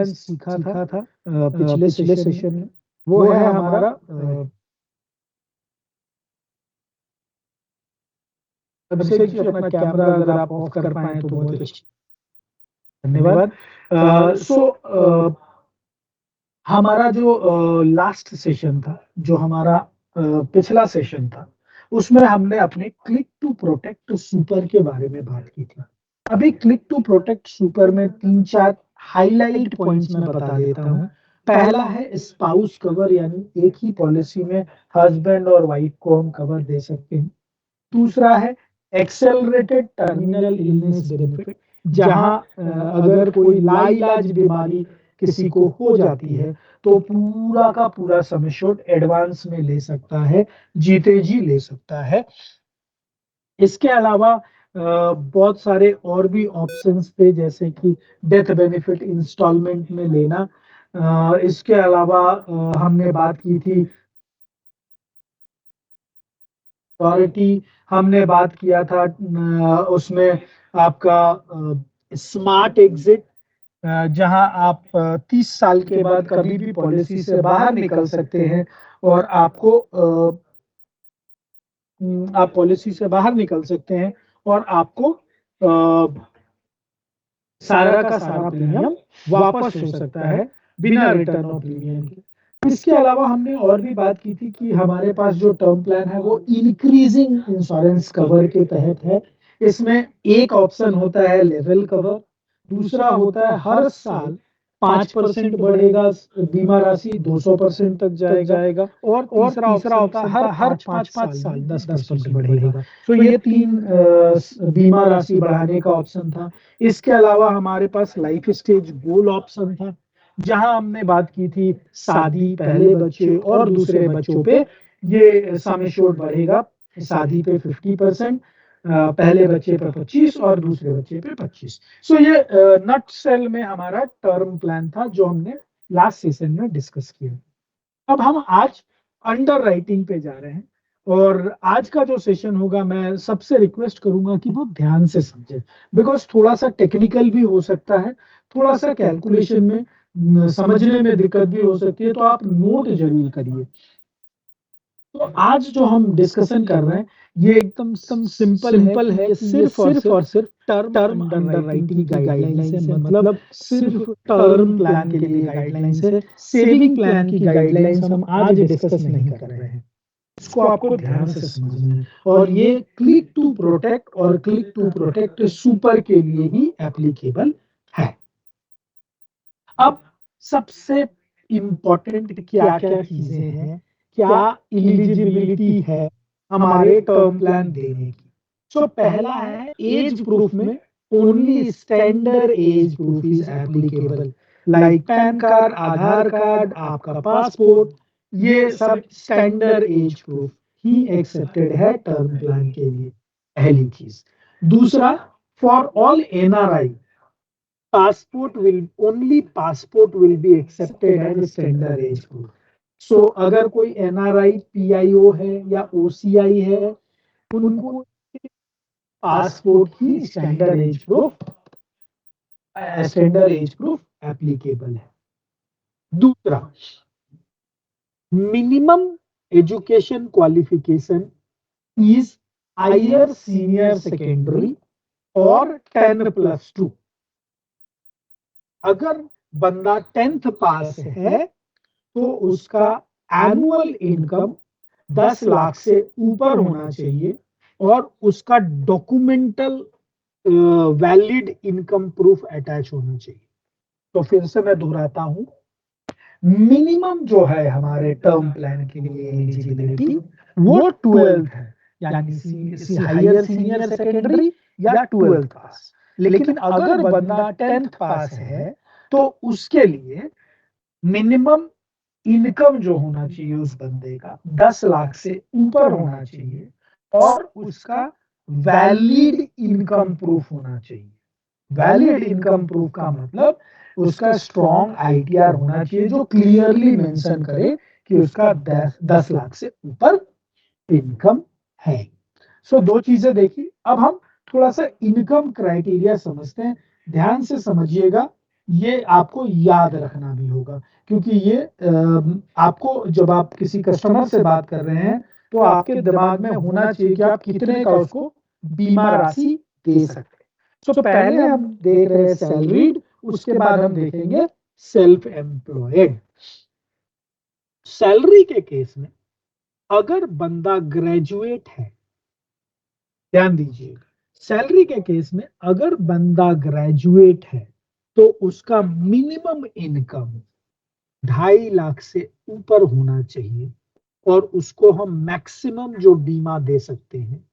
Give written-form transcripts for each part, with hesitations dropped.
सीखा था पिछले सेशन में, वो है हमारा अभिषेक जी, अपना कैमरा अगर आप ऑफ कर पाए तो बहुत अच्छी, धन्यवाद। हमारा जो लास्ट सेशन था, जो हमारा पिछला सेशन था, उसमें हमने अपने क्लिक टू प्रोटेक्ट सुपर के बारे में बात की थी। अभी क्लिक टू प्रोटेक्ट सुपर में 3-4 हाईलाइट पॉइंट्स मैं बता देता हूँ। पहला है स्पाउस कवर, यानी एक ही पॉलिसी में हस्बैंड और वाइफ को हम कवर दे सकते हैं। दूसरा है एक्सेलरेटेड टर्मिनल इलनेस बेनिफिट, जहां अगर कोई लाइलाज बीमारी किसी को हो जाती है तो पूरा का पूरा सम एश्योर्ड एडवांस में ले सकता है, जीते जी ले सकता है। इसके अलावा बहुत सारे और भी ऑप्शंस थे, जैसे कि डेथ बेनिफिट इंस्टॉलमेंट में लेना। इसके अलावा हमने बात की थी अथॉरिटी, हमने बात किया था उसमें आपका स्मार्ट एग्जिट, जहां आप 30 साल के बाद कभी भी पॉलिसी से बाहर निकल सकते हैं और आप पॉलिसी से बाहर निकल सकते हैं और आपको सारा का सारा प्रीमियम वापस हो सकता है बिना रिटर्न ऑफ प्रीमियम के। इसके अलावा हमने और भी बात की थी कि हमारे पास जो टर्म प्लान है वो इंक्रीजिंग इंश्योरेंस कवर के तहत है। इसमें एक ऑप्शन होता है लेवल कवर, दूसरा होता है हर साल 5% बढ़ेगा बीमा राशि, 200% तक जाएगा, और तीसरा ऑप्शन था हर 5-5 साल 10% बढ़ेगा। तो ये 3 बीमा राशि बढ़ाने का ऑप्शन था। इसके अलावा हमारे पास लाइफ स्टेज गोल ऑप्शन था, जहां हमने बात की थी शादी, पहले बच्चे और दूसरे बच्चों पे ये सम एश्योर्ड बढ़ेगा। शादी पे 50%, पहले बच्चे पे 25 और दूसरे बच्चे पे 25। सो ये नट सेल में हमारा टर्म प्लान था जो हमने लास्ट सेशन में डिस्कस किया। अब हम आज अंडर राइटिंग पे जा रहे हैं, और आज का जो सेशन होगा मैं सबसे रिक्वेस्ट करूंगा कि वो ध्यान से समझे, बिकॉज थोड़ा सा टेक्निकल भी हो सकता है, थोड़ा सा कैलकुलेशन में समझने में दिक्कत भी हो सकती है, तो आप नोट जरूर करिए। तो आज जो हम डिस्कशन कर रहे हैं ये एकदम सिंपल है कि सिर्फ और सिर्फ टर्म अंडर राइटिंग की गाइडलाइंस है, मतलब सिर्फ टर्म प्लान के लिए गाइडलाइंस है। सेविंग प्लान की गाइडलाइंस हम आज डिस्कस नहीं कर रहे हैं, इसको आपको ध्यान से समझना है। और ये क्लिक टू प्रोटेक्ट और क्लिक टू प्रोटेक्ट सुपर के लिए ही एप्लीकेबल है। अब सबसे इंपॉर्टेंट क्या क्या चीजें हैं, क्या एलिजिबिलिटी है हमारे टर्म प्लान देने की। सो पहला है एज प्रूफ में only standard age proof is applicable, like PAN card, Aadhaar card, आपका पासपोर्ट, ये सब स्टैंडर्ड एज प्रूफ ही एक्सेप्टेड है टर्म प्लान के लिए, पहली चीज। दूसरा, for all NRI passport will be accepted as standard age proof. So अगर कोई एनआरआई पीआईओ है या ओसीआई है, उनको पासपोर्ट ही स्टैंडर्ड एज प्रूफ एप्लीकेबल है। दूसरा, minimum education qualification is higher senior secondary और 10+2। अगर बंदा 10th पास है तो उसका एनुअल इनकम 10 लाख से ऊपर होना चाहिए और उसका documental valid income proof attach होना चाहिए। तो फिर से मैं दोहराता हूं, मिनिमम जो है हमारे टर्म प्लान के लिए एलिजिबिलिटी वो 12th है, यानी हायर सीनियर सेकेंडरी या 12th पास। लेकिन अगर बंदा 10th पास है तो उसके लिए मिनिमम इनकम जो होना चाहिए उस बंदे का 10 लाख से ऊपर होना चाहिए और उसका वैलिड इनकम प्रूफ होना चाहिए। वैलिड इनकम प्रूफ का मतलब उसका स्ट्रॉन्ग आईटीआर होना चाहिए जो क्लियरली मेंशन करे कि उसका 10 लाख से ऊपर इनकम है। सो दो चीजें देखी। अब हम थोड़ा सा इनकम क्राइटेरिया समझते हैं, ध्यान से समझिएगा। ये आपको याद रखना भी होगा, क्योंकि ये आपको जब आप किसी कस्टमर से बात कर रहे हैं तो आपके दिमाग में होना चाहिए कि आप कितने का उसको बीमा राशि दे सकते हैं। तो पहले हम देख रहे हैं सैलरीड, उसके बाद हम देखेंगे सेल्फ एम्प्लॉयड। सैलरी के केस में अगर बंदा ग्रेजुएट है, ध्यान दीजिएगा, सैलरी के केस में अगर बंदा ग्रेजुएट है तो उसका मिनिमम इनकम 2.5 लाख से ऊपर होना चाहिए, और उसको हम मैक्सिमम जो बीमा दे सकते हैं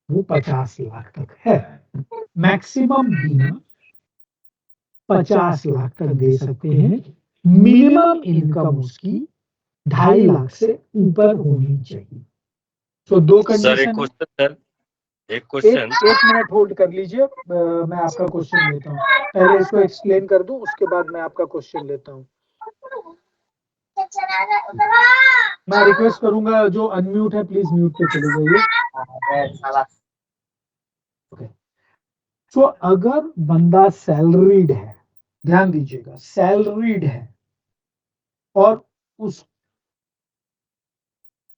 वो 50 लाख तक है। मैक्सिमम बीमा 50 लाख तक दे सकते हैं। मिनिमम इनकम उसकी 2.5 लाख से ऊपर होनी चाहिए। तो दो सर एक कंडीशन है। क्वेश्चन सर एक क्वेश्चन एक मिनट होल्ड कर लीजिए, मैं आपका क्वेश्चन लेता हूँ। पहले इसको एक्सप्लेन कर दूं, उसके बाद मैं आपका क्वेश्चन लेता हूँ। मैं रिक्वेस्ट करूंगा जो अनम्यूट है प्लीज म्यूट पे चले जाइए। तो अगर बंदा सैलरीड है, ध्यान दीजिएगा, सैलरीड है और उस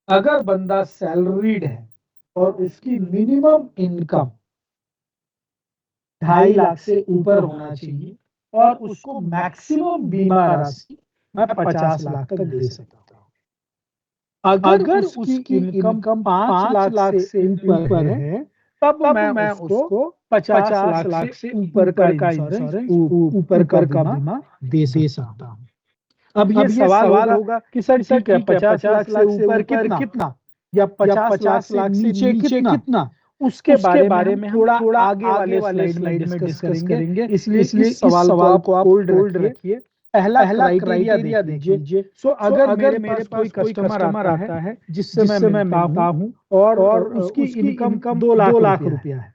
अगर बंदा सैलरीड है और उसकी मिनिमम इनकम 2.5 लाख से ऊपर होना चाहिए और उसको मैक्सिमम बीमा राशि मैं 50 लाख तक दे सकता हूँ। अगर उसकी इनकम 5 लाख से ऊपर है तब मैं उसको 50 लाख से ऊपर का इंश्योरेंस, ऊपर का बीमा दे सकता हूँ। अब ये सवाल होगा कि सर ठीक है, 50 लाख से ऊपर कितना या 50 लाख से नीचे कितना, उसके बारे में हम थोड़ा आगे वाले स्लाइड में डिस्कस करेंगे। इसलिए इस सवाल को आप होल्ड रखिए। पहला क्राइटेरिया देख लीजिए। सो अगर मेरे पास कोई कस्टमर आता है जिससे मैं मिलता हूँ और उसकी इनकम 2 लाख रुपया है,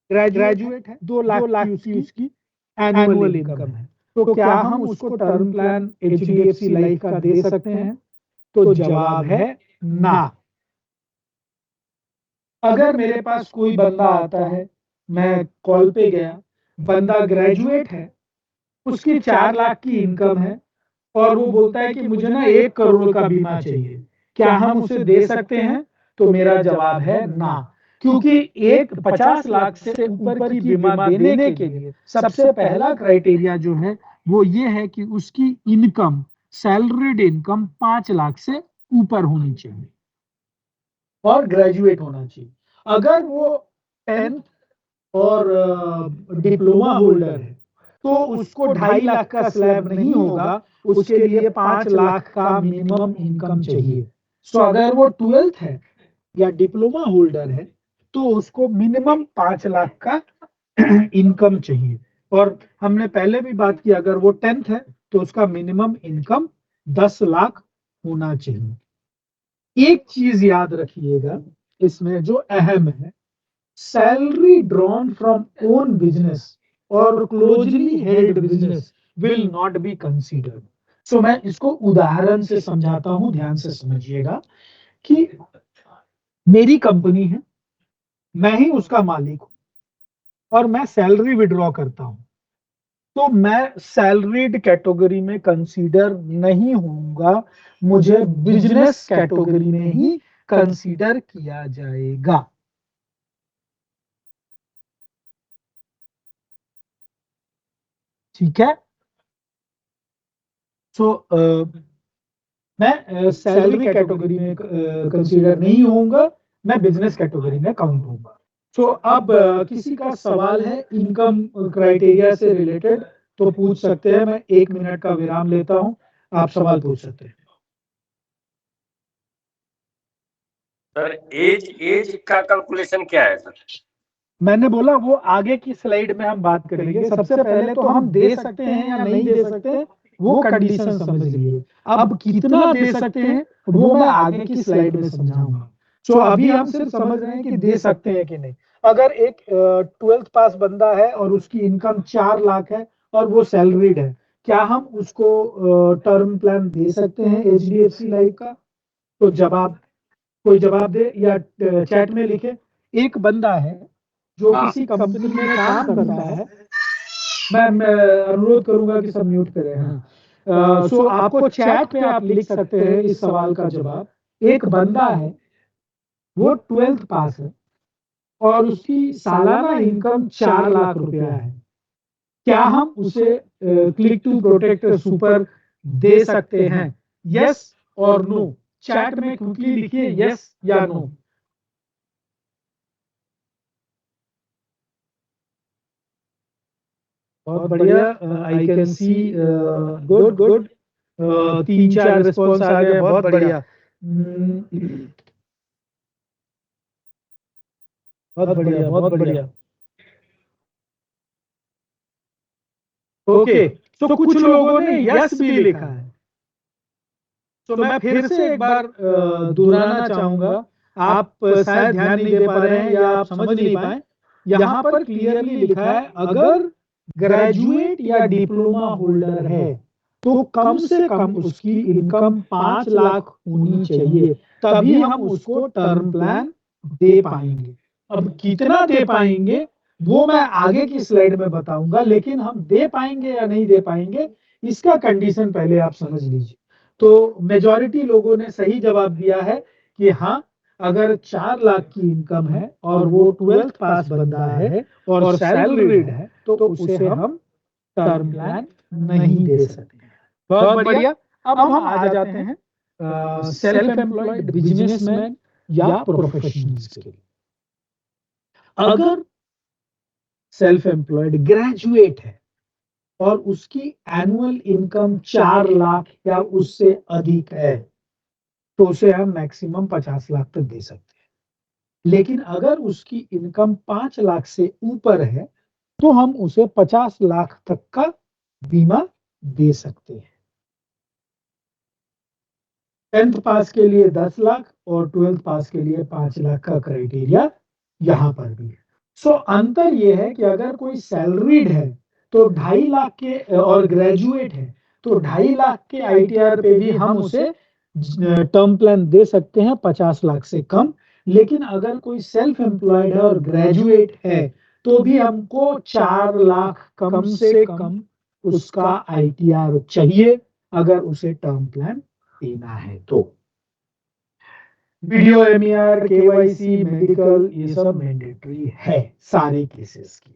ग्रेजुएट है, 2 लाख की उसकी एनुअल इनकम है, तो क्या हम उसको टर्म प्लान एचडीएफसी लाइफ का दे सकते हैं? तो जवाब है ना। अगर मेरे पास कोई बंदा आता है, मैं कॉल पे गया, बंदा ग्रेजुएट है, उसकी 4 लाख की इनकम है और वो बोलता है कि मुझे ना 1 करोड़ का बीमा चाहिए, क्या हम उसे दे सकते हैं? तो मेरा जवाब है ना, क्योंकि एक 50 लाख से ऊपर की बीमा देने के लिए सबसे पहला क्राइटेरिया जो है वो ये है कि उसकी इनकम, सैलरीड इनकम 5 लाख से ऊपर होनी चाहिए और ग्रेजुएट होना चाहिए। अगर वो 10th और डिप्लोमा होल्डर है तो उसको 2.5 लाख का स्लैब नहीं होगा, उसके लिए 5 लाख का मिनिमम इनकम चाहिए। सो अगर वो 12th है या डिप्लोमा होल्डर है तो उसको मिनिमम 5 लाख का इनकम चाहिए। और हमने पहले भी बात की, अगर वो 10th है तो उसका मिनिमम इनकम 10 लाख होना चाहिए। एक चीज याद रखिएगा इसमें जो अहम है, salary drawn from own business और closely held business will not be considered. So मैं इसको उदाहरण से समझाता हूं, ध्यान से समझिएगा कि मेरी कंपनी है, मैं ही उसका मालिक हूं और मैं सैलरी विड्रॉ करता हूं, तो मैं सैलरीड कैटेगरी में कंसीडर नहीं होऊंगा, मुझे बिजनेस कैटेगरी में ही कंसीडर किया जाएगा। ठीक है। सो मैं सैलरी कैटेगरी में कंसीडर नहीं होऊंगा, मैं बिजनेस कैटेगरी में काउंट होऊंगा। सो अब किसी का सवाल है इनकम क्राइटेरिया से रिलेटेड तो पूछ सकते हैं। मैं 1 मिनट का विराम लेता हूं, आप सवाल पूछ सकते हैं। सर एज का कैलकुलेशन क्या है सर? मैंने बोला वो आगे की स्लाइड में हम बात करेंगे। सबसे पहले तो हम दे सकते हैं या नहीं दे सकते वो कंडीशन समझ लिए। अब कितना दे सकते हैं वो मैं आगे की स्लाइड में समझाऊंगा। सो अभी हम सिर्फ समझ रहे हैं कि दे सकते हैं कि नहीं। अगर एक 12th पास बंदा है और उसकी इनकम 4 लाख है और वो सैलरीड है, क्या हम उसको टर्म प्लान दे सकते हैं एचडीएफसी लाइफ का? तो जवाब, कोई जवाब दे या चैट में लिखे। एक बंदा है जो किसी कंपनी में काम करता है, मैं अनुरोध करूंगा कि सब म्यूट करें। हाँ, सो आपको चैट पे आप लिख सकते हैं इस सवाल का जवाब। एक बंदा है, वो 12th पास है और उसकी सालाना इनकम 4 लाख रुपया है। क्या हम उसे क्लिक टू प्रोटेक्ट सुपर दे सकते हैं? यस और नो। चैट में क्विकली लिखिए यस या नो। बहुत बढ़िया, I can see, good good, 3-4 response आ गए, बहुत बढ़िया। बहुत बढ़िया, बहुत बढ़िया। ओके, तो कुछ लोगों ने यस भी लिखा है। तो मैं फिर से एक बार दोहराना चाहूंगा। आप शायद ध्यान नहीं दे पा रहे हैं या आप समझ नहीं पाए। यहाँ पर क्लियरली लिखा है, अगर ग्रेजुएट या डिप्लोमा होल्डर है तो कम से कम उसकी इनकम 5 लाख होनी चाहिए, तभी हम उसको टर्म प्लान दे पाएंगे। अब कितना दे पाएंगे वो मैं आगे की स्लाइड में बताऊंगा, लेकिन हम दे पाएंगे या नहीं दे पाएंगे इसका कंडीशन पहले आप समझ लीजिए। तो मेजॉरिटी लोगों ने सही जवाब दिया है कि हाँ, अगर 4 लाख की इनकम है और वो 12th पास बंदा है और सैलरीड है तो उसे हम टर्म प्लान नहीं दे सकते। बहुत बढ़िया। अब हम आ जाते हैं सेल्फ एम्प्लॉयड बिजनेसमैन या प्रोफेशनल्स के लिए। अगर सेल्फ एम्प्लॉयड ग्रेजुएट है और उसकी एनुअल इनकम 4 लाख या उससे अधिक है तो उसे हम मैक्सिमम 50 लाख तक दे सकते हैं। लेकिन अगर उसकी इनकम 5 लाख से ऊपर है तो हम उसे 50 लाख तक का बीमा दे सकते हैं। 10th पास के लिए 10 लाख और 12th पास के लिए 5 लाख का क्राइटेरिया यहां पर भी है। सो अंतर यह है कि अगर कोई सैलरीड है तो 2.5 लाख के और ग्रेजुएट है तो 2.5 लाख के आईटीआर पे भी हम उसे टर्म प्लान दे सकते हैं 50 लाख से कम। लेकिन अगर कोई सेल्फ एम्प्लॉयड है और ग्रेजुएट है तो भी हमको 4 लाख कम से कम उसका आईटीआर चाहिए अगर उसे टर्म प्लान देना है तो। वीडियो, एमईआर, केवाईसी, मेडिकल, ये सब मैंडेटरी है सारे केसेस की।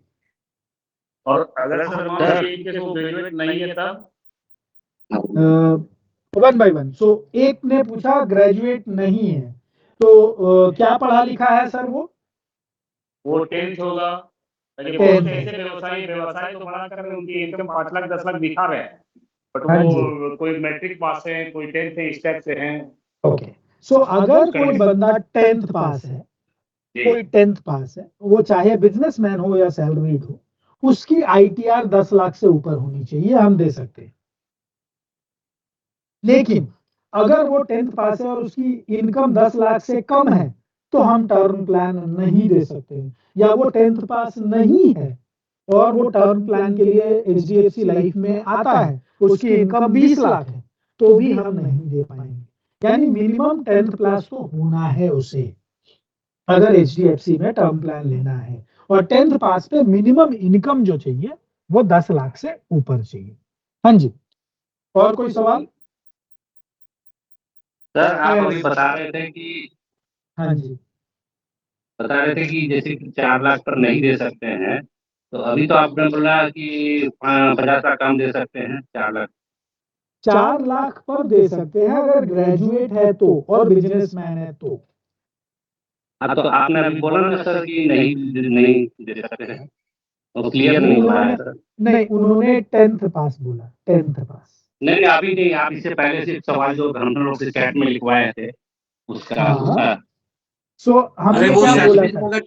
और अगर सर मान लीजिए कि वो ग्रेजुएट नहीं है तब? 1 बाय 1। सो एक ने पूछा ग्रेजुएट नहीं है तो क्या पढ़ा लिखा है सर? वो 10th होगा। लेकिन 10th बहुत है। ऐसे व्यवसाय तो बड़ा कर रहे हैं, उनकी इनकम 5 लाख 10 लाख दिखा रहे हैं, बट हाँ वो कोई मैट्रिक पास है, कोई 10th है, इस टाइप से हैं। ओके, सो अगर कोई बंदा 10th पास है, कोई 10th पास है, वो चाहे बिजनेसमैन हो या सैलरीड हो, उसकी आईटीआर 10 लाख से ऊपर होनी चाहिए, हम दे सकते हैं। लेकिन अगर वो 10th पास है और उसकी इनकम 10 लाख से कम है तो हम टर्म प्लान नहीं दे सकते। या वो 10th पास नहीं है और वो टर्म प्लान के लिए एचडीएफसी लाइफ में आता है, उसकी इनकम 20 लाख है तो भी हम नहीं दे पाएंगे। यानी मिनिमम 10th पास तो होना है उसे अगर एचडीएफसी में टर्म प्लान लेना है, और 10th पास पे मिनिमम इनकम जो चाहिए वो 10 लाख से ऊपर चाहिए। हाँ जी, और कोई सवाल? सर आप अभी बता रहे थे कि हाँ जी, जैसे कि 4 लाख पर नहीं दे सकते हैं, तो अभी तो आपने बोला कि 50 लाख कम दे सकते हैं, 4 लाख। 4 लाख पर दे सकते हैं अगर ग्रेजुएट है तो और बिजनेसमैन है तो। हाँ, तो आपने अभी बोला ना सर कि नहीं नहीं दे सकते हैं, तो क्लियर नहीं हुआ है सर। नहीं, उन्होंने 10th पास बोला, 10th पास। नहीं नहीं, अभी नहीं, आप इससे पहले से सवाल जो हम लोग से चैट में लिखवाए थे उसका हाँ। सो हमने क्या बोला था?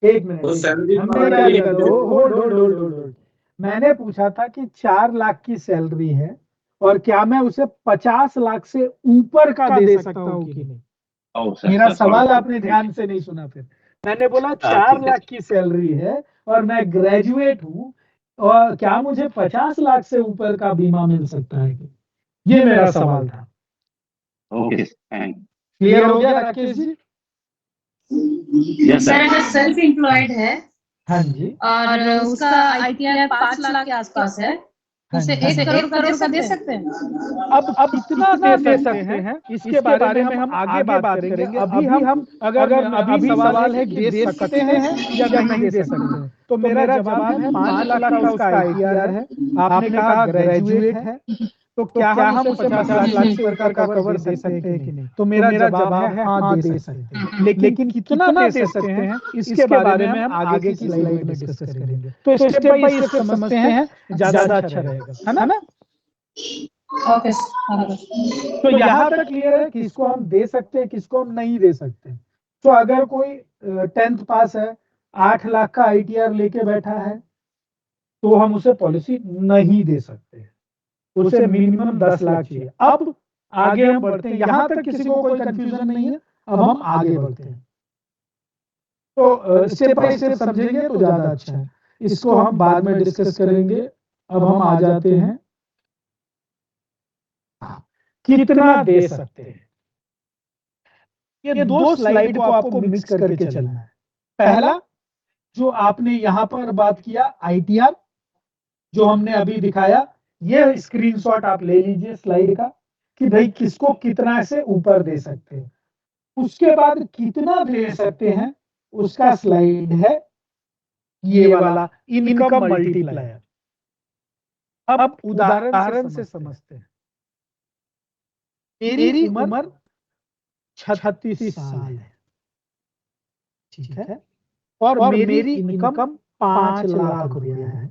एक मिनट, हमने क्या लिखा था? Hold hold hold hold. मैंने पूछा था कि 4 लाख की सैलरी है और क्या मैं उसे 50 लाख से ऊपर का दे सकता हूँ कि नहीं। मेरा सवाल आपने ध्यान से नहीं सुना। फिर मैंने बोला 4 लाख की सैलरी है और मैं ग्रेजुएट हूँ और क्या मुझे 50 लाख से ऊपर का बीमा मिल सकता है? ये मेरा सवाल था। ओके, क्लियर हो गया Rakesh ji? Yes sir sir. अगर सेल्फ एम्प्लॉयड है हाँ जी। और उसका ITR 5 लाख के आसपास है, तो उसे 1 करोड़ का दे सकते हैं? अब कितना दे सकते हैं इसके बारे में हम आगे बात करेंगे। अभी हम अगर अभी सवाल है कि दे सकते हैं या नहीं दे सकते हैं, तो मेरा जवाब है 5 लाख का उसका ITR है। आपने कहा ग्रेजुएट है, तो क्या हम उसे 50 लाख से ऊपर का कवर दे सकते हैं कि नहीं? तो मेरा जवाब है हाँ, दे सकते हैं। लेकिन कितना दे सकते हैं इसके बारे में हम आगे की स्लाइड में डिस्कस करेंगे। तो स्टेप बाय स्टेप समझते हैं, ज्यादा अच्छा रहेगा, है ना? ओके। तो यहाँ तक क्लियर है किसको हम दे सकते हैं, किसको हम नहीं दे सकते। तो अगर कोई 10th पास है, 8 लाख का ITR लेके बैठा है, तो हम उसे पॉलिसी नहीं दे सकते, उसे मिनिमम 10 लाख चाहिए। अब आगे हम बढ़ते हैं, यहाँ तक किसी को कोई कंफ्यूजन नहीं है। अब हम आगे बढ़ते हैं, तो स्टेप बाय स्टेप समझेंगे तो ज्यादा अच्छा है। इसको हम बाद में डिस्कस करेंगे। अब हम आ जाते हैं कितना दे सकते हैं। ये दो स्लाइड को आपको मिक्स करके चलना है। पहला जो आपने यहां पर बात किया ITR, जो हमने अभी दिखाया, ये स्क्रीनशॉट आप ले लीजिए स्लाइड का कि भाई किसको कितना से ऊपर दे सकते हैं। उसके बाद कितना दे सकते हैं उसका स्लाइड है ये वाला, इनकम मल्टीप्लायर। अब उदाहरण से समझते हैं। मेरी उम्र 36 साल है, ठीक है, और मेरी इनकम 5 लाख रुपया है,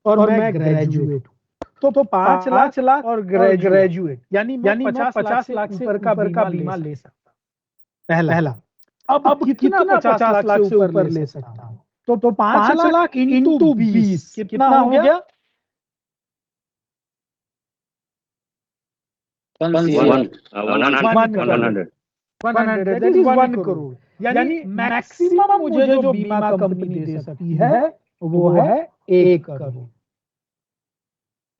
और मैं ग्रेजुएट हूँ। तो 5 लाख और ग्रेजुएट यानी मैं 50 लाख से ऊपर का बीमा ले सकता हूँ। पहला। अब कितना 50 लाख से ऊपर ले सकता हूँ? तो 5 लाख इंटू 20 कितना हो गया? 100 100, दैट इज 1 करोड़। यानी मैक्सिमम मुझे जो बीमा कंपनी दे सकती है वो है 1 करोड़।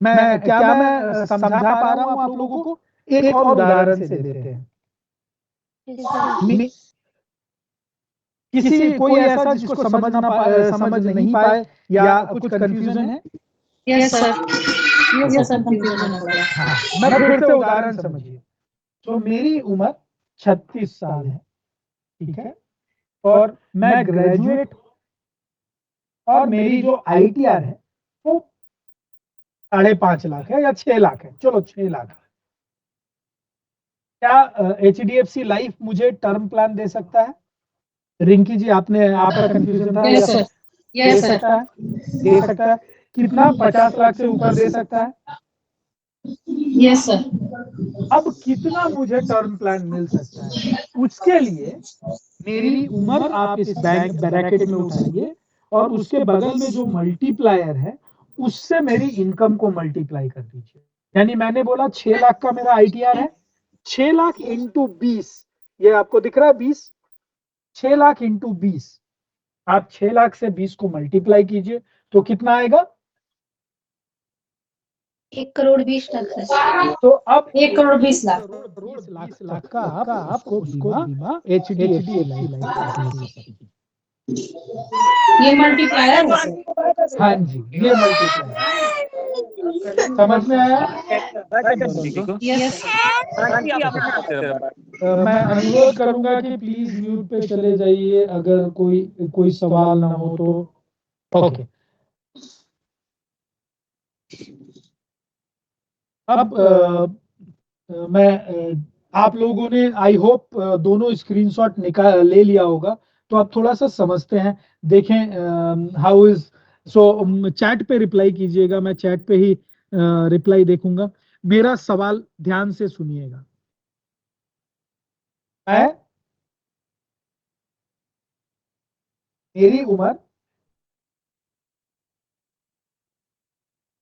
मैं समझा पा रहा हूं आप लोगों को? एक और उदाहरण से देते हैं। किसी कोई ऐसा जिसको समझ नहीं पाए या कुछ कंफ्यूजन है? यस सर, ये सब कंफ्यूजन हो गया। मैं फिर से उदाहरण समझिए। तो मेरी उम्र 36 साल है, ठीक है, और मैं ग्रेजुएट, और मेरी जो ITR है वो 5.5 लाख है या 6 लाख है, चलो 6 लाख है। क्या HDFC लाइफ मुझे टर्म प्लान दे सकता है? रिंकी जी, आपका कंफ्यूजन था? यस सर, यस सर, दे सकता है। कितना 50 लाख से ऊपर दे सकता है? Yes sir. अब कितना मुझे टर्म प्लान मिल सकता है? उसके लिए मेरी उम्र आप इस ब्रैकेट में उठाइए, और उसके बगल में जो मल्टीप्लायर है उससे मेरी इनकम को मल्टीप्लाई कर दीजिए। यानी मैंने बोला 6 लाख का मेरा ITR है, 6 लाख इंटू 20, ये आपको दिख रहा है 20, 6 लाख इंटू 20, आप 6 लाख से 20 को मल्टीप्लाई कीजिए तो कितना आएगा? 1 करोड़ 20 लाख है। तो अब 1 करोड़ 20 लाख। 20 लाख का आप उसको बीमा HDFC लाइफ का ले सकते हैं। ये मल्टीप्लायर है सर। हाँ जी, ये मल्टीप्लायर। समझ में आया? यस। मैं अनुरोध करूंगा कि प्लीज म्यूट पे चले जाइए अगर कोई सवाल ना हो तो। ओके, अब आप लोगों ने आई होप दोनों स्क्रीनशॉट निकाल ले लिया होगा, तो आप थोड़ा सा समझते हैं, देखें हाउ इज। सो चैट पे रिप्लाई कीजिएगा, मैं चैट पे ही रिप्लाई देखूंगा। मेरा सवाल ध्यान से सुनिएगा। मेरी उम्र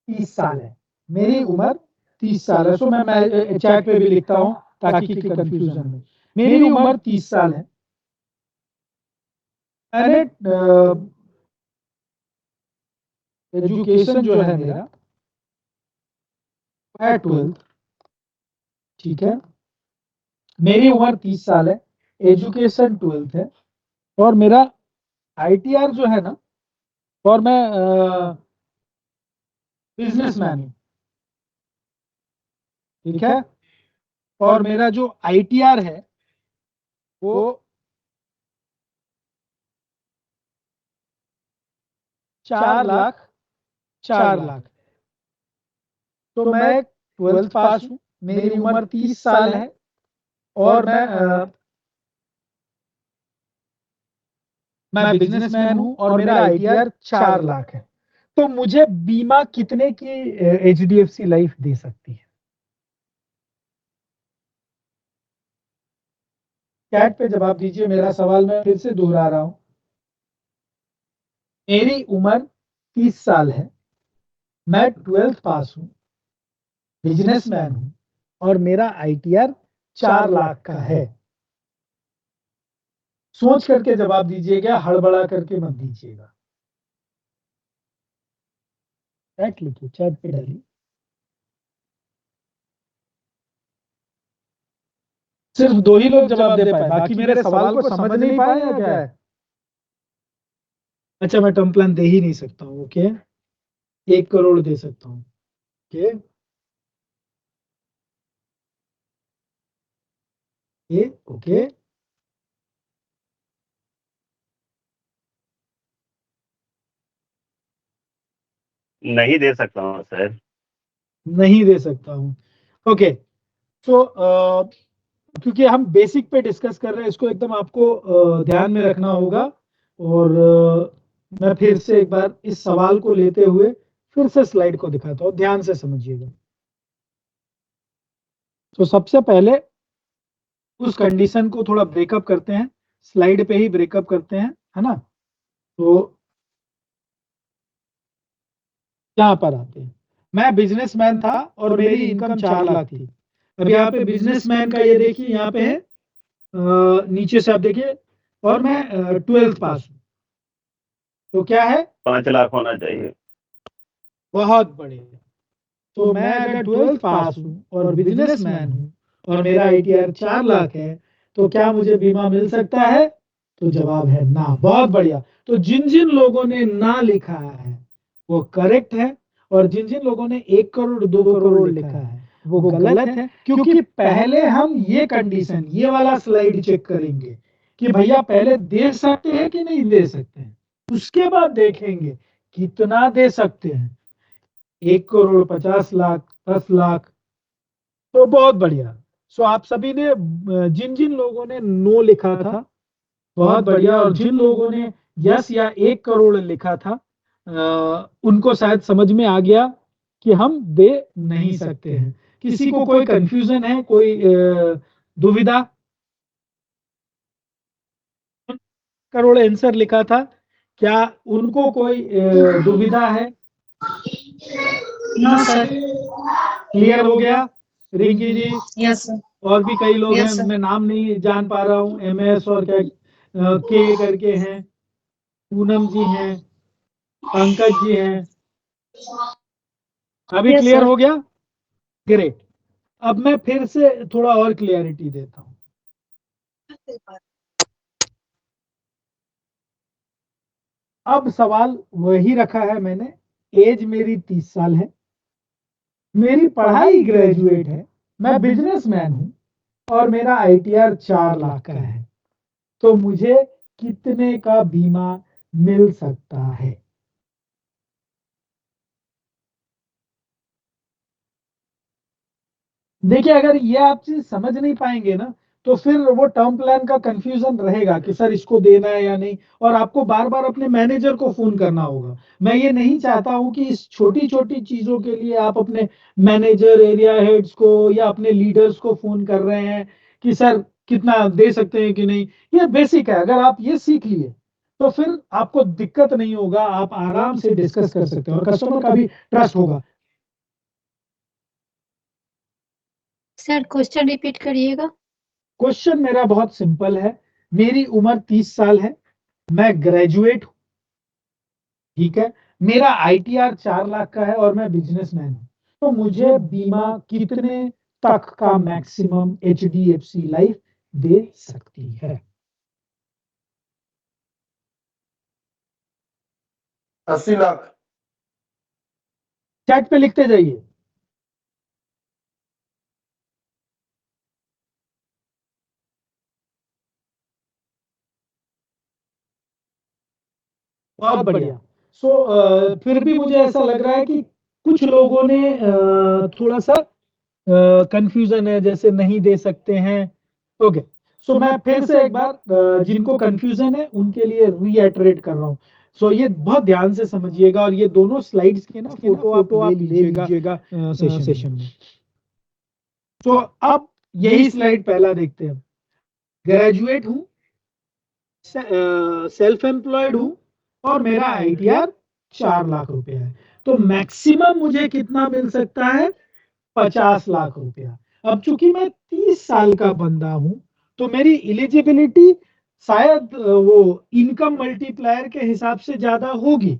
30 साल है, मेरी उम्र 30 साल है। सो मैं चैट पे भी लिखता हूं ताकि कंफ्यूजन हो। मेरी उम्र 30 साल है। मैंने एजुकेशन जो है मेरा है 12th, ठीक है। मेरी उम्र 30 साल है, एजुकेशन 12th है, और मेरा ITR जो है ना और मैं बिजनेसमैन हूँ, ठीक है, और मेरा जो ITR है वो 4 लाख 4 लाख। तो मैं 12th पास हूँ, मेरी उम्र 30 साल है, और मैं बिजनेसमैन हूँ और मेरा ITR 4 लाख है। तो मुझे बीमा कितने की HDFC लाइफ दे सकती है? चैट पे जवाब दीजिए। मेरा सवाल मैं फिर से दोहरा रहा हूं। मेरी उम्र 30 साल है, मैं 12th पास हूं, बिजनेसमैन हूं, और मेरा ITR 4 लाख का है। सोच करके जवाब दीजिएगा, हड़बड़ा करके मत दीजिएगा। चैट लिखिए, चैट पे डालिए। सिर्फ 2 ही लोग जवाब दे पाए, बाकी मेरे सवाल को समझ नहीं पाए या क्या है? अच्छा, मैं टर्म प्लान दे ही नहीं सकता हूँ, ओके, 1 करोड़ दे सकता हूँ, ओके, ओके। नहीं दे सकता हूँ सर। नहीं दे सकता हूँ, ओके। तो क्योंकि हम बेसिक पे डिस्कस कर रहे हैं, इसको एकदम आपको ध्यान में रखना होगा। और मैं फिर से एक बार इस सवाल को लेते हुए फिर से स्लाइड को दिखाता हूँ, ध्यान से समझिएगा। तो सबसे पहले उस कंडीशन को थोड़ा ब्रेकअप करते हैं, स्लाइड पे ही ब्रेकअप करते हैं, है ना। तो यहाँ पर आते हैं। मैं बिजनेसमैन था और मेरी इनकम 4 लाख थी। अब यहाँ पे बिजनेसमैन का ये देखिए, यहाँ पे है, नीचे से आप देखिए, और मैं 12th पास हूँ। तो क्या है? 5 लाख होना चाहिए। बहुत बढ़िया। तो मैं अगर 12th पास हूँ और बिजनेसमैन हूँ और मेरा ITR 4 लाख है, तो क्या मुझे बीमा मिल सकता है? तो जवाब है ना। बहुत बढ़िया। तो जिन जिन लोगों ने ना लिखा है वो करेक्ट है, और जिन जिन लोगों ने 1 करोड़ 2 करोड़ लिखा है वो गलत है। क्योंकि पहले हम ये कंडीशन, ये वाला स्लाइड चेक करेंगे कि भैया पहले दे सकते हैं कि नहीं दे सकते हैं, उसके बाद देखेंगे कितना दे सकते हैं, 1 करोड़ 50 लाख 10 लाख। तो बहुत बढ़िया। सो आप सभी ने, जिन जिन लोगों ने नो लिखा था बहुत बढ़िया, और जिन लोगों ने यस या 1 करोड़ लिखा था उनको शायद समझ में आ गया कि हम दे नहीं सकते हैं। किसी को कोई कंफ्यूजन है, कोई दुविधा? करोड़ आंसर लिखा था, क्या उनको कोई दुविधा है? No sir. क्लियर हो गया? रिंकी जी, यस सर। और भी कई लोग हैं, Yes, sir. मैं नाम नहीं जान पा रहा हूँ, MS और क्या के करके हैं, पूनम जी हैं, पंकज जी हैं। अभी Yes, क्लियर sir. हो गया? ग्रेट। अब मैं फिर से थोड़ा और क्लियरिटी देता हूँ। अब सवाल वही रखा है मैंने, एज मेरी 30 साल है, मेरी पढ़ाई ग्रेजुएट है, मैं बिजनेसमैन हूँ, और मेरा ITR 4 लाख का है। तो मुझे कितने का बीमा मिल सकता है? देखिए, अगर ये आप चीज समझ नहीं पाएंगे ना, तो फिर वो टर्म प्लान का कंफ्यूजन रहेगा कि सर इसको देना है या नहीं, और आपको बार बार अपने मैनेजर को फोन करना होगा। मैं ये नहीं चाहता हूं कि इस छोटी छोटी चीजों के लिए आप अपने मैनेजर, एरिया हेड्स को या अपने लीडर्स को फोन कर रहे हैं कि सर कितना दे सकते हैं कि नहीं। ये बेसिक है, अगर आप ये सीख लिए तो फिर आपको दिक्कत नहीं होगा, आप आराम से डिस्कस कर सकते हैं और कस्टमर का भी ट्रस्ट होगा। सर क्वेश्चन रिपीट करिएगा। क्वेश्चन मेरा बहुत सिंपल है। मेरी उम्र 30 साल है, मैं ग्रेजुएट हूं, ठीक है, मेरा ITR 4 लाख का है और मैं बिजनेसमैन हूं। तो मुझे बीमा कितने तक का मैक्सिमम HDFC लाइफ दे सकती है? 80 लाख। चैट पे लिखते जाइए। बहुत बढ़िया। फिर भी मुझे ऐसा लग रहा है कि कुछ लोगों ने थोड़ा सा कंफ्यूजन है, जैसे नहीं दे सकते हैं। ओके, सो मैं फिर से एक बार जिनको कंफ्यूजन है उनके लिए रीएटरेट कर रहा हूँ। सो ये बहुत ध्यान से समझिएगा और ये दोनों स्लाइड्स के ना फोटो आप ले लीजिएगा सेशन में। तो अब यही स्लाइड पहला देखते हैं। ग्रेजुएट हूँ, सेल्फ एम्प्लॉयड हूँ और मेरा आईटीआर 4 लाख रुपए है। तो मैक्सिमम मुझे कितना मिल सकता है? 50 लाख रुपया। अब चूंकि मैं 30 साल का बंदा हूं तो मेरी एलिजिबिलिटी शायद वो इनकम मल्टीप्लायर के हिसाब से ज्यादा होगी,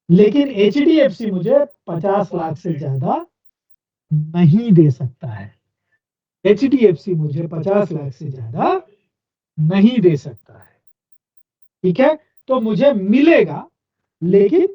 लेकिन एचडीएफसी मुझे 50 लाख से ज्यादा नहीं दे सकता है। एचडीएफसी मुझे 50 लाख से ज्यादा नहीं दे सकता है। ठीक है, तो मुझे मिलेगा, लेकिन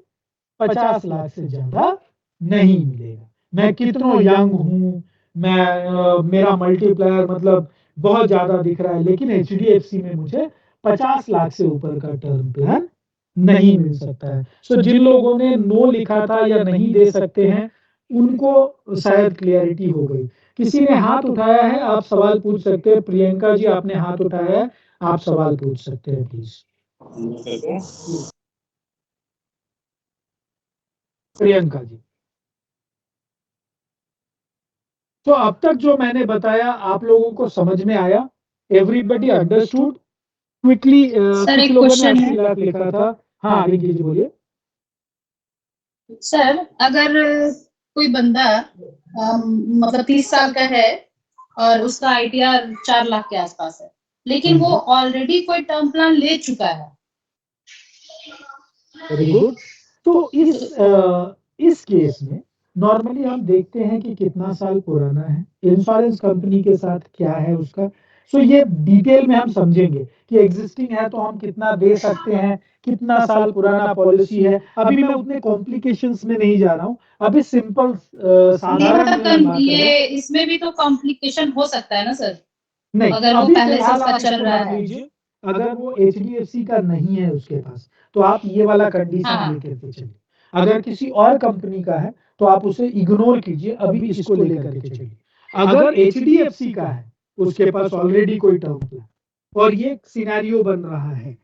50 लाख से ज्यादा नहीं मिलेगा। मैं कितना यंग हूं, मैं मेरा मल्टीप्लायर मतलब बहुत ज्यादा दिख रहा है, लेकिन एचडीएफसी में मुझे 50 लाख से ऊपर का टर्म प्लान नहीं मिल सकता है। सो जिन लोगों ने नो लिखा था या नहीं दे सकते हैं, उनको शायद क्लियरिटी हो गई। किसी ने हाथ उठाया है, आप सवाल पूछ सकते हैं। प्रियंका जी, आपने हाथ उठाया है, आप सवाल पूछ सकते हैं प्लीज। प्रियंका जी, तो अब तक जो मैंने बताया आप लोगों को समझ में आया? Everybody understood? क्विकली सर, कुछ एक लोगों ने क्वेश्चन 80 है। लाख लिखा था। हाँ रिंकी जी बोलिए। सर, अगर कोई बंदा मतलब 30 साल का है और उसका आईटीआर 4 लाख के आसपास है, लेकिन वो ऑलरेडी कोई टर्म प्लान ले चुका है। Very good. तो इस केस में नॉर्मली हम देखते हैं कि कितना साल पुराना है, इंश्योरेंस कंपनी के साथ क्या है उसका। सो ये डिटेल में हम समझेंगे कि एग्जिस्टिंग है तो हम कितना दे सकते हैं, कितना साल पुराना पॉलिसी है। अभी मैं उतने कॉम्प्लिकेशंस में नहीं जा रहा हूँ, अभी सिंपल साधारण में बात है। ये इसमें भी तो कॉम्प्लिकेशन हो सकता है ना सर? नहीं, अगर वो अभी पहले से फिलहाल उसका आप चल इसको रहा मान है। लीजिए, अगर वो एचडीएफसी का नहीं है उसके पास, तो आप ये वाला कंडीशन हाँ। लेकर के चलिए। अगर किसी और कंपनी का है तो आप उसे इग्नोर कीजिए, अभी इसको लेकर के चलिए। अगर एचडीएफसी का है, उसके पास ऑलरेडी कोई टर्म प्लान और ये सिनेरियो बन रहा है,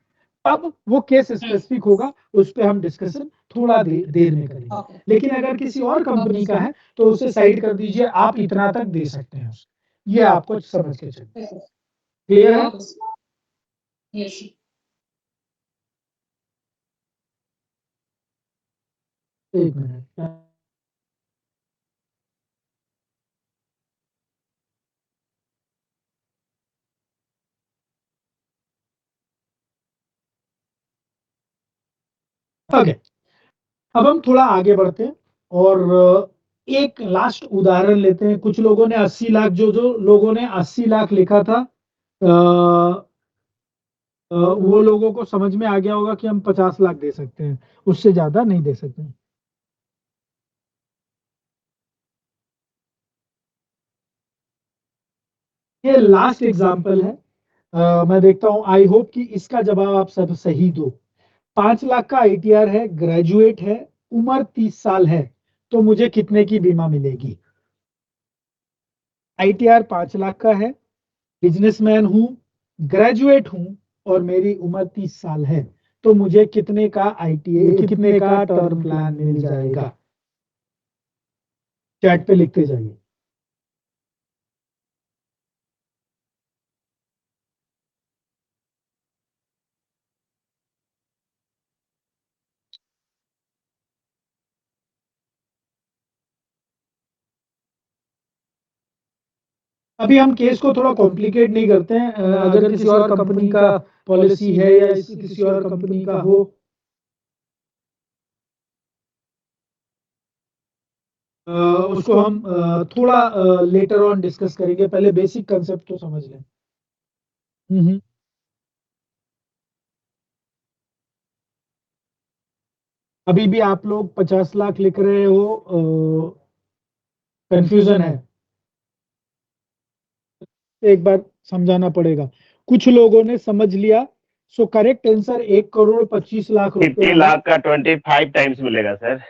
अब वो केस स्पेसिफिक होगा, उस पर हम डिस्कशन थोड़ा देर में करेंगे। ओके। लेकिन अगर किसी और कंपनी का है तो उसे साइड कर दीजिए, आप इतना तक दे सकते हैं उसे। ये आपको समझ के चलिए। क्लियर है? यस। एक मिनट। ओके, अब हम थोड़ा आगे बढ़ते हैं और एक लास्ट उदाहरण लेते हैं। कुछ लोगों ने 80 लाख, जो लोगों ने 80 लाख लिखा था, वो लोगों को समझ में आ गया होगा कि हम 50 लाख दे सकते हैं, उससे ज्यादा नहीं दे सकते हैं। ये लास्ट एग्जांपल है। मैं देखता हूं, आई होप कि इसका जवाब आप सब सही दो। 5 लाख का आईटीआर है, ग्रेजुएट है, उम्र 30 साल है, तो मुझे कितने की बीमा मिलेगी? आईटीआर 5 लाख का है, बिजनेसमैन हूं, ग्रेजुएट हूं और मेरी उम्र 30 साल है, तो मुझे कितने का आईटीए, कितने का टर्म प्लान मिल जाएगा? चैट पे लिखते जाइए। अभी हम केस को थोड़ा कॉम्प्लिकेट नहीं करते हैं। अगर किसी और कंपनी का पॉलिसी है या किसी और कंपनी का हो, उसको हम थोड़ा लेटर ऑन डिस्कस करेंगे। पहले बेसिक कंसेप्ट तो समझ लें। हम्म। अभी भी आप लोग 50 लाख लिख रहे हो, कंफ्यूजन है? एक बार समझाना पड़ेगा। कुछ लोगों ने समझ लिया, सो करेक्ट आंसर 1,25,00,000 रुपए 50 लाख का 25 टाइम्स मिलेगा सर।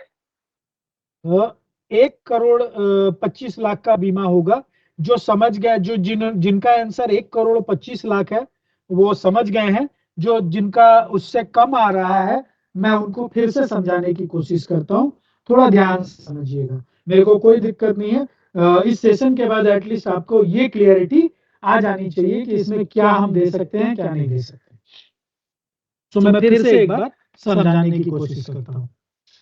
1,25,00,000 का बीमा होगा। जो समझ गया, जो जिनका आंसर 1,25,00,000 है वो समझ गए हैं। जो जिनका उससे कम आ रहा है, मैं उनको फिर से समझाने की कोशिश करता हूँ, थोड़ा ध्यान से समझिएगा। मेरे को कोई दिक्कत नहीं है। इस सेशन के बाद एटलीस्ट आपको ये क्लियरिटी आ जानी चाहिए कि इसमें क्या हम दे सकते हैं, क्या नहीं दे सकते। तो मैं फिर से एक बार समझाने की कोशिश करता हूँ।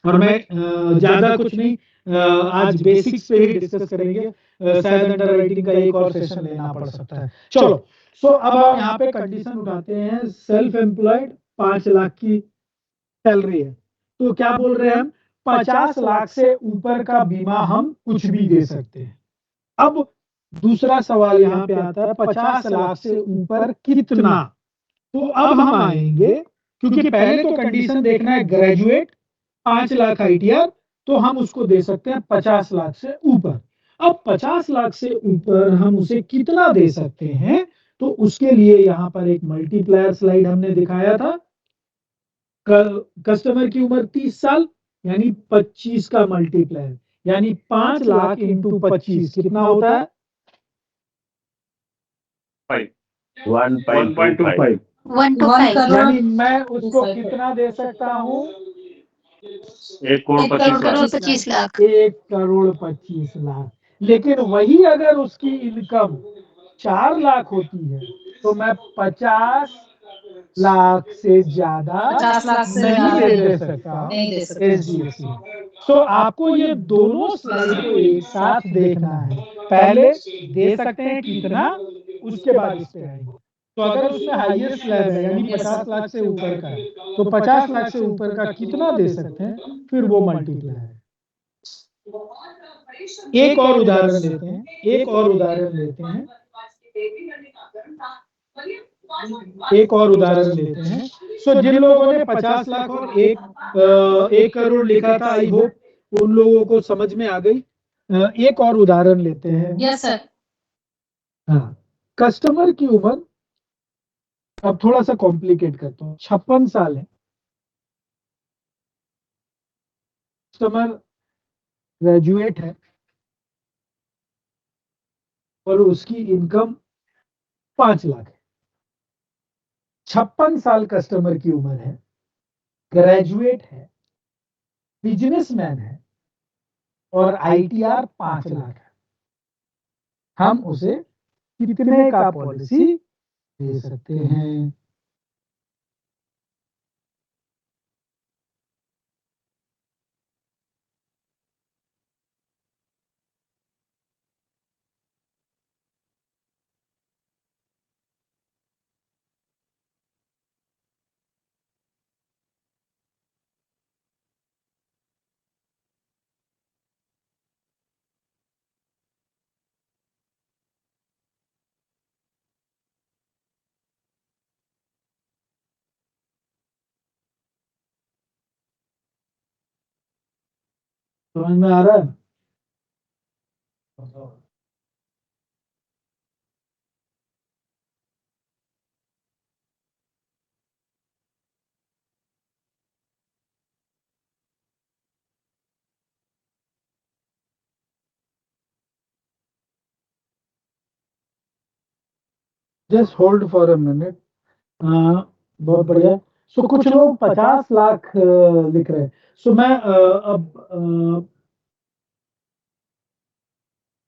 और मैं ज्यादा कुछ नहीं, आज बेसिक्स पे ही डिस्कस करेंगे। शायद अंडर राइटिंग का एक और सेशन लेना पड़ सकता है। चलो, सो अब हम यहाँ पे कंडीशन उठाते हैं। सेल्फ एम्प्लॉयड 5 लाख की सैलरी है, तो क्या बोल रहे हैं हम? 50 लाख से ऊपर का बीमा हम कुछ भी दे सकते हैं। अब दूसरा सवाल यहाँ पे आता है, 50 लाख से ऊपर कितना? तो अब हम आएंगे, क्योंकि पहले तो कंडीशन देखना है ग्रेजुएट 5 लाख ITR, तो हम उसको दे सकते हैं 50 लाख से ऊपर। अब 50 लाख से ऊपर हम उसे कितना दे सकते हैं, तो उसके लिए यहाँ पर एक मल्टीप्लायर स्लाइड हमने दिखाया था। कस्टमर की उम्र 30 साल, यानी 25 का मल्टीप्लायर, यानी 5 लाख इंटू 25 कितना होता है? 1.25। 1 to 5 यानी मैं उसको कितना दे सकता हूँ? 1,25,00,000 1,25,00,000। लेकिन वही अगर उसकी इनकम 4 लाख होती है, तो मैं 50 लाख से ज्यादा 50 लाख से नहीं ज्यादा दे सकता नहीं दे सकते। SGST। तो आपको ये दोनों स्लाइड को एक साथ देखना है। पहले दे सकते हैं कितना, उसके बाद इस पे आएंगे। तो अगर उसमें हाईएस्ट स्लैब है, यानी 50 लाख से ऊपर का है, तो 50 लाख से ऊपर का कितना दे सकते हैं, फिर वो मल्टीप्लाई है। एक और उदाहरण लेते हैं, एक और उदाहरण लेते हैं, एक और उदाहरण लेते हैं। सो जिन लोगों ने 50 लाख और 1 करोड़ लिखा था, आई होप उन लोगों को समझ में आ गई। एक और उदाहरण लेते हैं। Yes sir. हाँ, कस्टमर की उम्र अब थोड़ा सा कॉम्प्लिकेट करता हूँ, 56 साल है। कस्टमर ग्रेजुएट है और उसकी इनकम 5 लाख है। 56 साल कस्टमर की उम्र है, ग्रेजुएट है, बिजनेसमैन है और ITR 5 लाख है। हम उसे कितने का पॉलिसी दे सकते हैं? समझ में आ रहा है? Just hold for a minute. बहुत बढ़िया। सो कुछ लोग 50 लाख लिख रहे हैं। सो मैं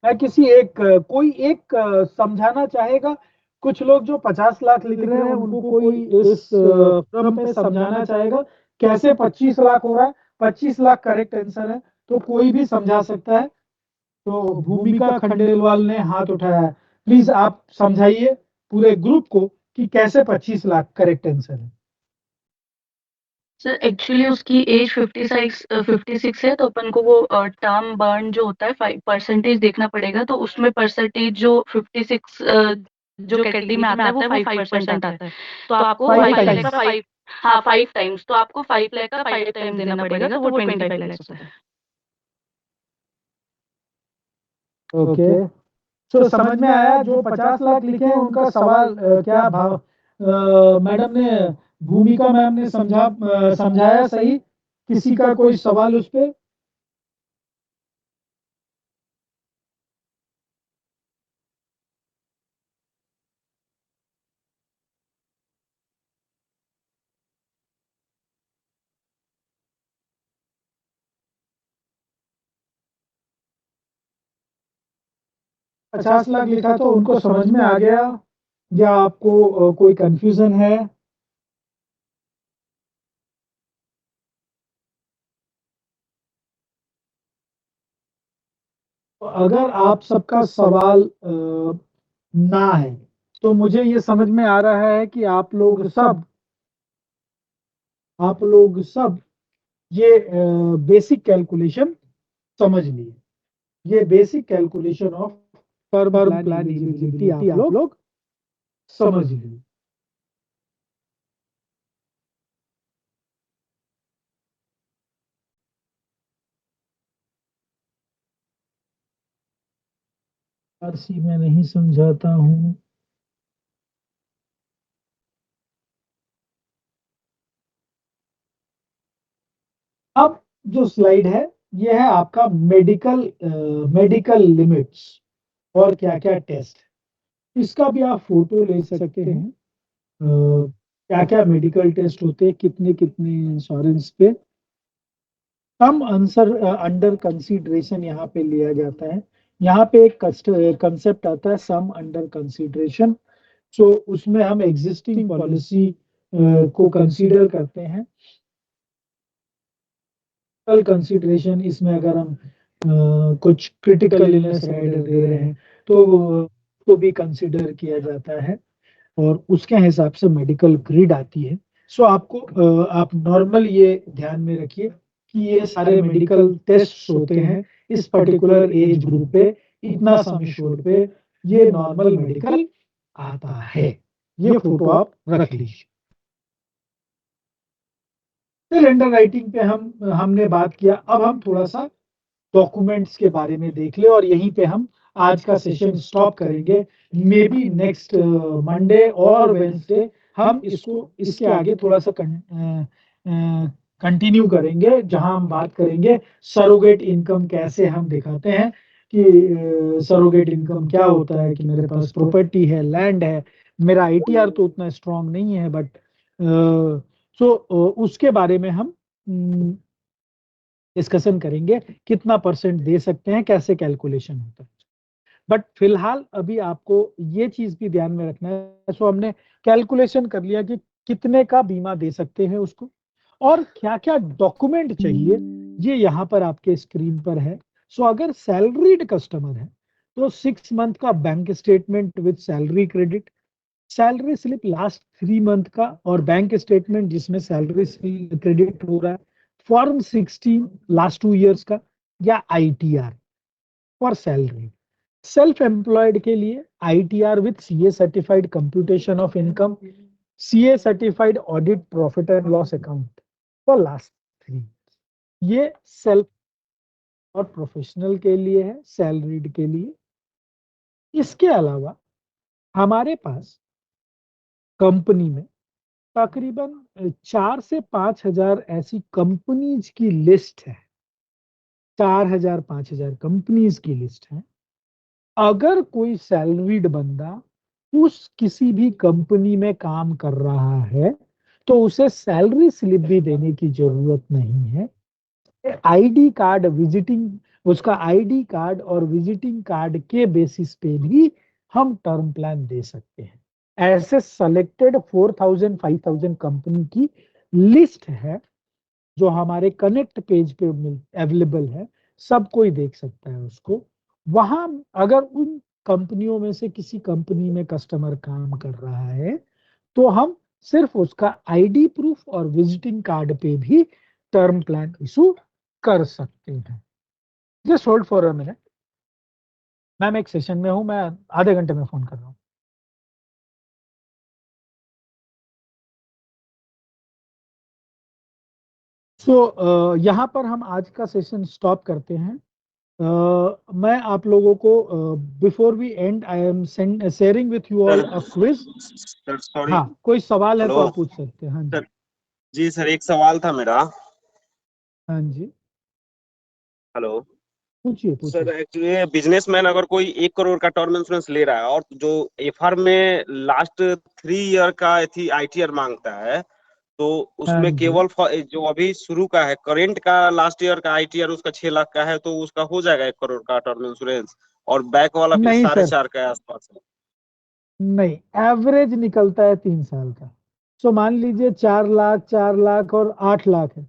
मैं किसी एक कोई एक समझाना चाहेगा? कुछ लोग जो 50 लाख लिख रहे हैं, उनको कोई इस क्रम पे समझाना चाहेगा कैसे 25 लाख हो रहा है? 25 लाख करेक्ट आंसर है, तो कोई भी समझा सकता है। तो भूमिका खंडेलवाल ने हाथ उठाया है, प्लीज आप समझाइए पूरे ग्रुप को कि कैसे 25 लाख करेक्ट आंसर है। सर एक्चुअली उसकी एज 56 है, तो अपन को वो टर्म बर्न जो होता है 5% देखना पड़ेगा। तो उसमें परसेंटेज जो 56 जो कैटेगरी में आता है वो 5% आता है। तो आपको 5 5 times। का 5 हाँ 5 टाइम्स, तो आपको 5 लाख का 5 टाइम्स देना पड़ेगा, तो वो 25 लाख होता है। ओके, तो समझ में आया। जो 50 लाख लिखे हैं उनका सवाल क्या भाव मैडम ने, भूमिका मैम ने समझाया सही? किसी का कोई सवाल उस पे? पचास लाख लिखा तो उनको समझ में आ गया या आपको कोई कंफ्यूजन है? अगर आप सबका सवाल ना है तो मुझे ये समझ में आ रहा है कि आप लोग सब ये बेसिक कैलकुलेशन समझ लिए। ये basic calculation of term plan eligibility आप लोग समझ लिए। आरसी मैं नहीं समझाता हूँ। अब जो स्लाइड है ये है आपका मेडिकल लिमिट्स और क्या क्या टेस्ट। इसका भी आप फोटो ले सकते हैं। क्या क्या मेडिकल टेस्ट होते हैं, कितने कितने इंश्योरेंस पे। सम आंसर अंडर कंसीडरेशन यहाँ पे लिया जाता है। यहाँ पे एक कंसेप्ट आता है सम अंडर कंसीडरेशन। सो उसमें हम एग्जिस्टिंग पॉलिसी को कंसीडर करते हैं। कंसीडरेशन इसमें अगर हम कुछ क्रिटिकल इलनेस राइडर दे रहे हैं तो भी कंसीडर किया जाता है और उसके हिसाब से मेडिकल ग्रिड आती है। सो आप नॉर्मल ये ध्यान में रखिए कि ये सारे मेडिकल टेस्ट होते हैं इस पर्टिकुलर एज ग्रुप पे, इतना सम एश्योर्ड पे ये नॉर्मल मेडिकल आता है। ये फोटो आप रख लीजिए। फिर अंडर राइटिंग पे हमने बात किया। अब हम थोड़ा सा डॉक्यूमेंट्स के बारे में देख ले और यहीं पे हम आज का सेशन स्टॉप करेंगे। मे बी नेक्स्ट मंडे और वेंसडे हम इसके आगे थोड़ा सा कंटिन्यू करेंगे, जहां हम बात करेंगे सरोगेट इनकम कैसे हम दिखाते हैं कि सरोगेट इनकम क्या होता है। कि मेरे पास प्रॉपर्टी है, लैंड है, मेरा आईटीआर तो उतना स्ट्रांग नहीं है, बट सो उसके बारे में हम डिस्कशन करेंगे, कितना परसेंट दे सकते हैं, कैसे कैलकुलेशन होता है। बट फिलहाल अभी आपको ये चीज भी ध्यान में रखना है। सो हमने कैलकुलेशन कर लिया कि कितने का बीमा दे सकते हैं उसको और क्या क्या डॉक्यूमेंट चाहिए, ये यहाँ पर आपके स्क्रीन पर है। सो अगर सैलरीड कस्टमर है तो 6 मंथ का bank statement with salary credit, salary slip last 3 month का और बैंक स्टेटमेंट जिसमें सैलरी क्रेडिट हो रहा है, फॉर्म 16 लास्ट 2 इयर्स का, या ITR for salary. Self employed के लिए ITR with CA certified computation of income, CA certified audit profit and loss account for last 3। ये सेल्फ और प्रोफेशनल के लिए है, सैलरीड के लिए। इसके अलावा हमारे पास कंपनी में तकरीबन 4 से 5,000 ऐसी कंपनीज की लिस्ट है। 4,000 5,000 कंपनीज की लिस्ट है। अगर कोई सैलरीड बंदा उस किसी भी कंपनी में काम कर रहा है तो उसे सैलरी स्लिप भी देने की जरूरत नहीं है। आईडी कार्ड उसका आईडी कार्ड और विजिटिंग कार्ड के बेसिस पे भी हम टर्म प्लान दे सकते हैं। ऐसे सेलेक्टेड 4,000 5,000 कंपनी की लिस्ट है जो हमारे कनेक्ट पेज पे अवेलेबल है। सब कोई देख सकता है उसको। वहां अगर उन कंपनियों में से किसी कंपनी में कस्टमर काम कर रहा है तो हम सिर्फ उसका आईडी प्रूफ और विजिटिंग कार्ड पे भी टर्म प्लान इशू कर सकते हैं। Just hold for a minute ma'am, एक सेशन में हूं मैं, आधे घंटे में फोन कर रहा हूं। सो यहाँ पर हम आज का सेशन स्टॉप करते हैं। मैं आप लोगों को before we and I am sharing with you all a quiz. Sir sorry. हाँ, कोई सवाल है तो हेलो आप पूछ सकते हैं। हाँ जी, सर। जी सर, एक सवाल था मेरा। हाँ जी, हेलो पूछिए सर, पूछिए। एक्चुअली बिजनेसमैन अगर कोई 1 करोड़ का टर्म इंश्योरेंस ले रहा है और जो एफआर में लास्ट 3 ईयर का थी आईटीआर मांगता है, तो हाँ उसमें जी, केवल जो अभी शुरू का है करेंट का लास्ट ईयर का आईटीआर उसका 6 लाख का है, तो उसका हो जाएगा 1 करोड़ का टर्म इंश्योरेंस, और बैक वाला फिर नहीं साढ़े सर, चार के आसपास है। नहीं, एवरेज निकलता है 3 साल का। सो मान लीजिए 4 लाख, 4 लाख और 8 लाख है,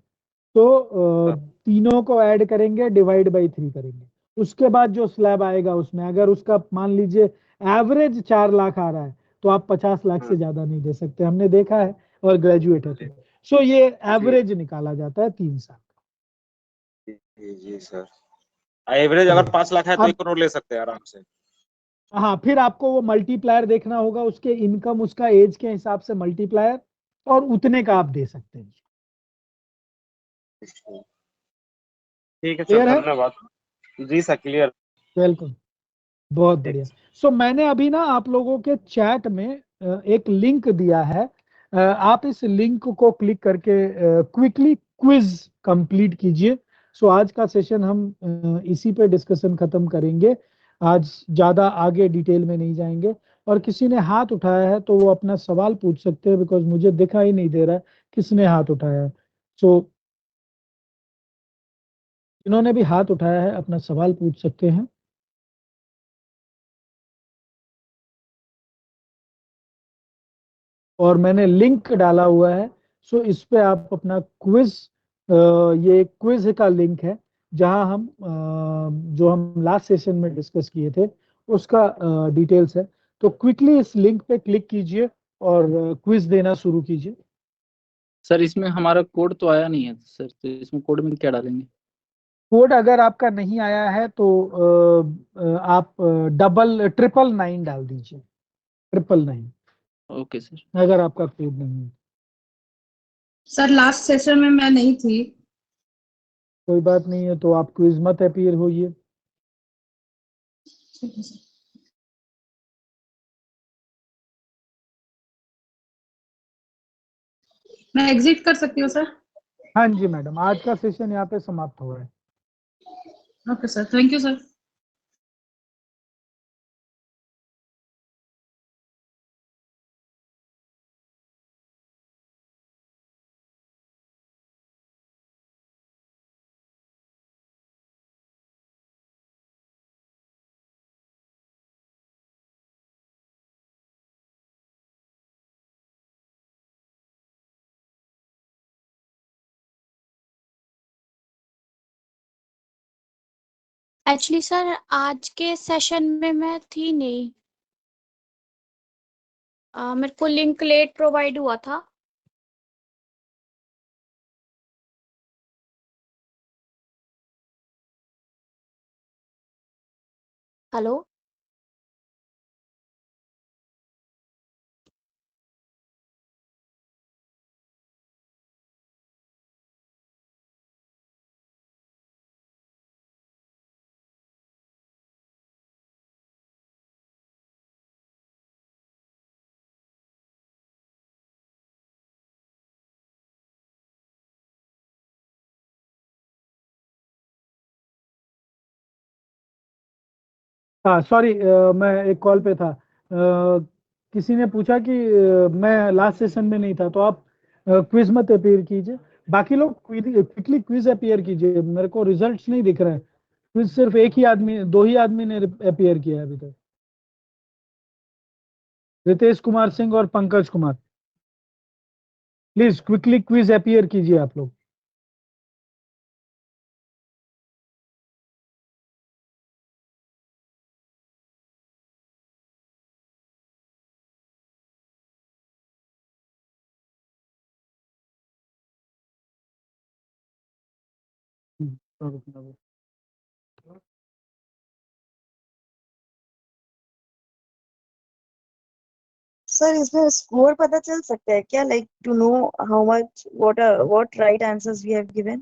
तो हाँ, तीनों को ऐड करेंगे, डिवाइड बाई 3 करेंगे। उसके बाद जो स्लैब आएगा उसमें अगर उसका मान लीजिए एवरेज 4 लाख आ रहा है, तो आप 50 लाख हाँ, से ज्यादा नहीं दे सकते, हमने देखा है, और ग्रेजुएट है तो। सो ये जी एवरेज निकाला जाता है 3 साल जी जी सर। एवरेज का। अगर 5 लाख है तो अब 1 करोड़ ले सकते हैं आराम से। हाँ, फिर आपको वो मल्टीप्लायर देखना होगा, उसके इनकम, उसका एज के हिसाब से मल्टीप्लायर, और उतने का आप दे सकते हैं। ठीक है सर, क्लियर है? धन्यवाद। जी सर, क्लियर। वेलकम। बहुत ठीक बढ़िया। सर। सो मैंने अभी ना आप लोगों के चैट में एक लिंक दिया है। आप इस लिंक को क्लिक करके क्विकली क्विज कंप्लीट कीजिए। सो आज का सेशन हम इसी पे डिस्कशन खत्म करेंगे। आज ज्यादा आगे डिटेल में नहीं जाएंगे। और किसी ने हाथ उठाया है तो वो अपना सवाल पूछ सकते हैं, बिकॉज मुझे दिखाई नहीं दे रहा है किसने हाथ उठाया है। सो जिन्होंने भी हाथ उठाया है अपना सवाल पूछ सकते हैं। और मैंने लिंक डाला हुआ है। सो इस पे आप अपना क्विज, ये क्विज का लिंक है, जहां हम जो हम लास्ट सेशन में डिस्कस किए थे उसका डिटेल्स है। तो क्विकली इस लिंक पे क्लिक कीजिए और क्विज देना शुरू कीजिए। सर इसमें हमारा कोड तो आया नहीं है सर, तो इसमें कोड में क्या डालेंगे? कोड अगर आपका नहीं आया है तो आप डबल 999 डाल दीजिए, 999, ओके सर। अगर आपका कोड नहीं है। सर लास्ट सेशन में मैं नहीं थी। कोई बात नहीं है, तो आप क्विज मत अपीयर होइए। ठीक है सर। मैं एग्जिट कर सकती हूँ सर? हाँ जी मैडम, आज का सेशन यहाँ पे समाप्त हो रहा है। Okay sir, thank you sir. Actually sir आज के सेशन में मैं थी नहीं। मेरे को लिंक लेट प्रोवाइड हुआ था। हेलो। हाँ सॉरी, मैं एक कॉल पे था। किसी ने पूछा कि मैं लास्ट सेशन में नहीं था, तो आप क्विज मत अपीयर कीजिए। बाकी लोग क्विकली क्विज अपीयर कीजिए, मेरे को रिजल्ट्स नहीं दिख रहे हैं। क्विज सिर्फ एक ही आदमी, दो ही आदमी ने अपीयर किया है अभी तक, रितेश कुमार सिंह और Pankaj Kumar. Please quickly quiz appear कीजिए आप लोग। सर इसमें स्कोर पता चल सकता है क्या, like to know how much what right answers we have given?